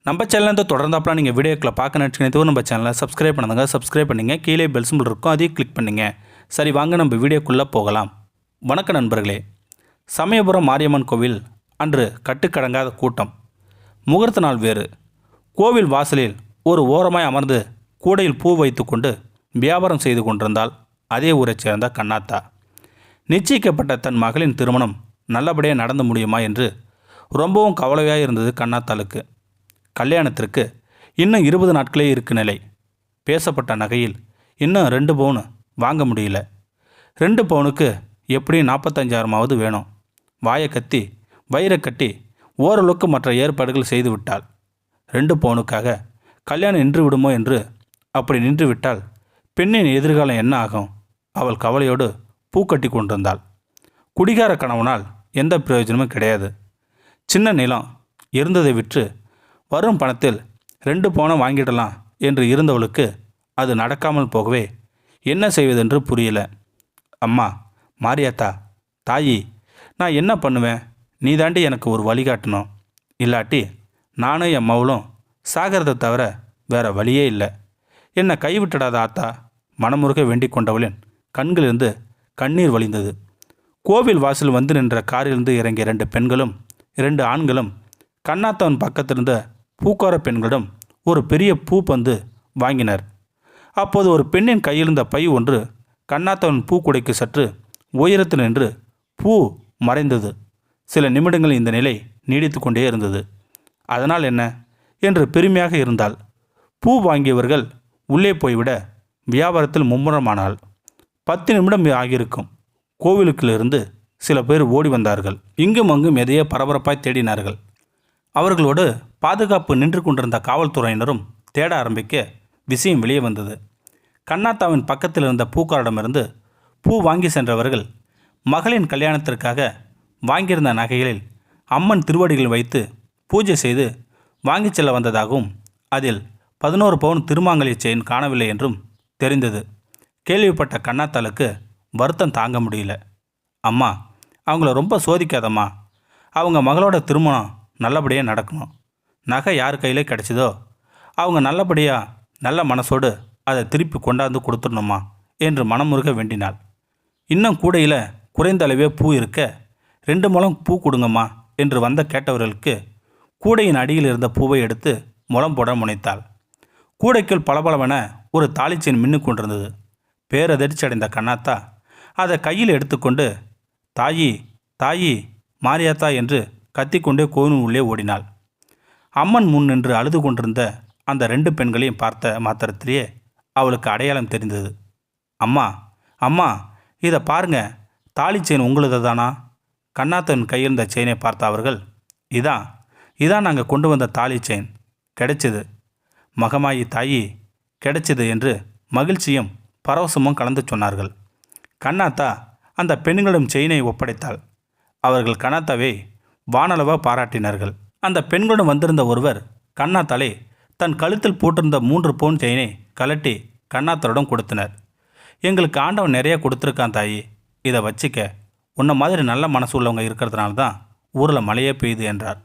நம்ம சேனல் தொடர்ந்தாப்பலாம் நீங்கள் வீடியோக்களை பார்க்க நினச்சிக்கிட்டு நம்ம சேனலை சப்ஸ்கிரைப் பண்ணுங்க. சப்ஸ்கிரைப் பண்ணிங்க. கீழே பெல் சிம்பிள் இருக்கும், அதையும் கிளிக் பண்ணிங்க. சரி, வாங்க நம்ம வீடியோக்குள்ளே போகலாம். வணக்க நண்பர்களே. சமயபுரம் மாரியம்மன் கோவில் அன்று கட்டுக்கடங்காத கூட்டம். முகூர்த்த நாள் வேறு. கோவில் வாசலில் ஒரு ஓரமாய் அமர்ந்து கூடையில் பூ வைத்து கொண்டு வியாபாரம் செய்து கொண்டிருந்தால் அதே ஊரைச் சேர்ந்த கண்ணாத்தா. நிச்சயிக்கப்பட்ட தன் மகளின் திருமணம் நல்லபடியாக நடந்து முடியுமா என்று ரொம்பவும் கவலையாக இருந்தது கண்ணாத்தாளுக்கு. கல்யாணத்திற்கு இன்னும் 20 நாட்களே இருக்கு நிலை. பேசப்பட்ட நகையில் இன்னும் 2 பவுன் வாங்க முடியல. 2 பவுனுக்கு எப்படியும் 45,000 வேணும். வாயை கத்தி வயிறை கட்டி ஓரளவுக்கு மற்ற ஏற்பாடுகள் செய்து விட்டாள். 2 பவுனுக்காக கல்யாணம் நின்று விடுமோ என்று. அப்படி நின்று விட்டால் பெண்ணின் எதிர்காலம் என்ன ஆகும்? அவள் கவலையோடு பூக்கட்டி கொண்டிருந்தாள். குடிகார கணவனால் எந்த பிரயோஜனமும் கிடையாது. சின்ன நிலம் இருந்ததை விற்று வரும் பணத்தில் 2 பவுனை வாங்கிடலாம் என்று இருந்தவளுக்கு அது நடக்காமல் போகவே என்ன செய்வதென்று புரியல. அம்மா மாரியாத்தா, தாயி, நான் என்ன பண்ணுவேன்? நீ தாண்டி எனக்கு ஒரு வழிகாட்டணும். இல்லாட்டி நானும் என் மவளும் சாகிறதை தவிர வேற வழியே இல்லை. என்னை கைவிட்டுடாத ஆத்தா. மனமுருக வேண்டிக் கொண்டவளின் கண்களிலிருந்து கண்ணீர் வழிந்தது. கோவில் வாசல் வந்து நின்ற காரிலிருந்து இறங்கிய 2 பெண்களும் 2 ஆண்களும் கண்ணாத்தவன் பக்கத்திலிருந்த பூக்கார பெண்களிடம் ஒரு பெரிய பூ பந்து வாங்கினர். அப்போது ஒரு பெண்ணின் கையிலிருந்த பை ஒன்று கண்ணாத்தவன் பூக்குடைக்கு சற்று உயரத்தில் நின்று பூ மறைந்தது. சில நிமிடங்கள் இந்த நிலை நீடித்து கொண்டே இருந்தது. அதனால் என்ன என்று பெருமையாக இருந்தால் பூ வாங்கியவர்கள் உள்ளே போய்விட வியாபாரத்தில் மும்முரமானாள். 10 நிமிடம் ஆகியிருக்கும். கோவிலுக்கிலிருந்து சில பேர் ஓடி வந்தார்கள். இங்கும் அங்கும் எதையோ பரபரப்பாய் தேடினார்கள். அவர்களோடு பாதுகாப்பு நின்று கொண்டிருந்த காவல்துறையினரும் தேட ஆரம்பிக்க விஷயம் வெளியே வந்தது. கண்ணாத்தாவின் பக்கத்தில் இருந்த பூக்காரிடமிருந்து பூ வாங்கி சென்றவர்கள் மகளின் கல்யாணத்திற்காக வாங்கியிருந்த நகைகளில் அம்மன் திருவடிகள் வைத்து பூஜை செய்து வாங்கி செல்ல வந்ததாகவும் அதில் 11 பவுன் திருமாங்கல்ய செயின் காணவில்லை என்றும் தெரிந்தது. கேள்விப்பட்ட கண்ணாத்தாளுக்கு வருத்தம் தாங்க முடியல. அம்மா, அவங்கள ரொம்ப சோதிக்காதம்மா. அவங்க மகளோட திருமணம் நல்லபடியாக நடக்கணும். நகை யார் கையில் கிடச்சிதோ அவங்க நல்லபடியாக நல்ல மனசோடு அதை திருப்பி கொண்டாந்து கொடுத்துடணுமா என்று மனமுருக வேண்டினாள். இன்னும் கூடையில் குறைந்த அளவே பூ இருக்க 2 முழம் பூ கொடுங்கம்மா என்று வந்த கேட்டவர்களுக்கு கூடையின் அடியில் இருந்த பூவை எடுத்து முழம் போட முனைத்தாள். கூடைக்குள் பளபளவென ஒரு தாலிச்செயின் மின்னு கொண்டிருந்தது. பேரதிர்ச்சி அடைந்த கண்ணாத்தா அதை கையில் எடுத்துக்கொண்டு தாயி, தாயி, மாரியாத்தா என்று கத்திக்கொண்டே கோவிலின் உள்ளே ஓடினாள். அம்மன் முன் நின்று அழுது கொண்டிருந்த அந்த 2 பெண்களையும் பார்த்த மாத்திரத்திலேயே அவளுக்கு அடையாளம் தெரிந்தது. அம்மா, அம்மா, இதை பாருங்க, தாலி செயின் உங்களுது தானா? கண்ணாத்தன் கையிருந்த செயினை பார்த்த அவர்கள், இதான் நாங்கள் கொண்டு வந்த தாலி செயின். கிடைச்சது மகமாயி, தாயி, கிடைச்சது என்று மகிழ்ச்சியும் பரவசமும் கலந்து சொன்னார்கள். கண்ணாத்தா அந்த பெண்களிடம் செயினை ஒப்படைத்தாள். அவர்கள் கண்ணாத்தாவை வானளவாக பாராட்டினார்கள். அந்த பெண்களுடன் வந்திருந்த ஒருவர் கண்ணாத்தாளை தன் கழுத்தில் போட்டிருந்த 3 பவுன் செயினை கலட்டி கண்ணாத்தாளிடம் கொடுத்தனர். எங்களுக்கு ஆண்டவன் நிறைய கொடுத்துருக்கான் தாயி, இதை வச்சிக்க. உன்ன மாதிரி நல்ல மனசு உள்ளவங்க இருக்கிறதுனால தான் ஊரில் மழையே பெய்யுது என்றார்.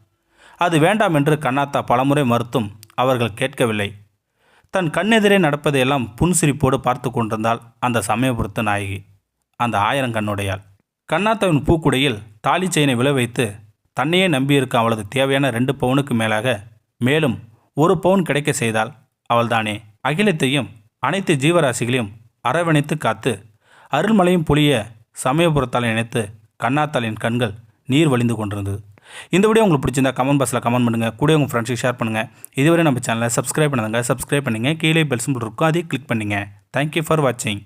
அது வேண்டாம் என்று கண்ணாத்தா பலமுறை மறுத்தும் அவர்கள் கேட்கவில்லை. தன் கண்ணெதிரே நடப்பதையெல்லாம் புன்சிரிப்போடு பார்த்து கொண்டிருந்தால் அந்த சமயபுரத்து நாயகி, அந்த 1000 கண்ணுடையாள். கண்ணாத்தாவின் பூக்குடையில் தாலி செயினை விழ வைத்து தன்னையே நம்பியிருக்க அவளது தேவையான 2 பவுனுக்கு மேலாக மேலும் 1 பவுன் கிடைக்க செய்தால் அவள்தானே அகிலத்தையும் அனைத்து ஜீவராசிகளையும் அரவணைத்து காத்து அருள்மலையும் பொழிய சமயபுரத்தால் நினைத்து கண்ணாத்தாளின் கண்கள் நீர் வழிந்து கொண்டிருந்தது. இந்த வீடியோ உங்களுக்கு பிடிச்சிருந்தா கமெண்ட் பாக்ஸில் கமெண்ட் பண்ணுங்கள். கூட உங்கள் ஃப்ரெண்ட்ஸுக்கு ஷேர் பண்ணுங்கள். இதுவரை நம்ம சேனலை சப்ஸ்கிரைப் பண்ணுங்க. சப்ஸ்கிரைப் பண்ணிங்க. கீழே பெல் சிம்பிள் இருக்கும், அதையும் கிளிக் பண்ணிங்க. தேங்க்யூ ஃபார் வாட்சிங்.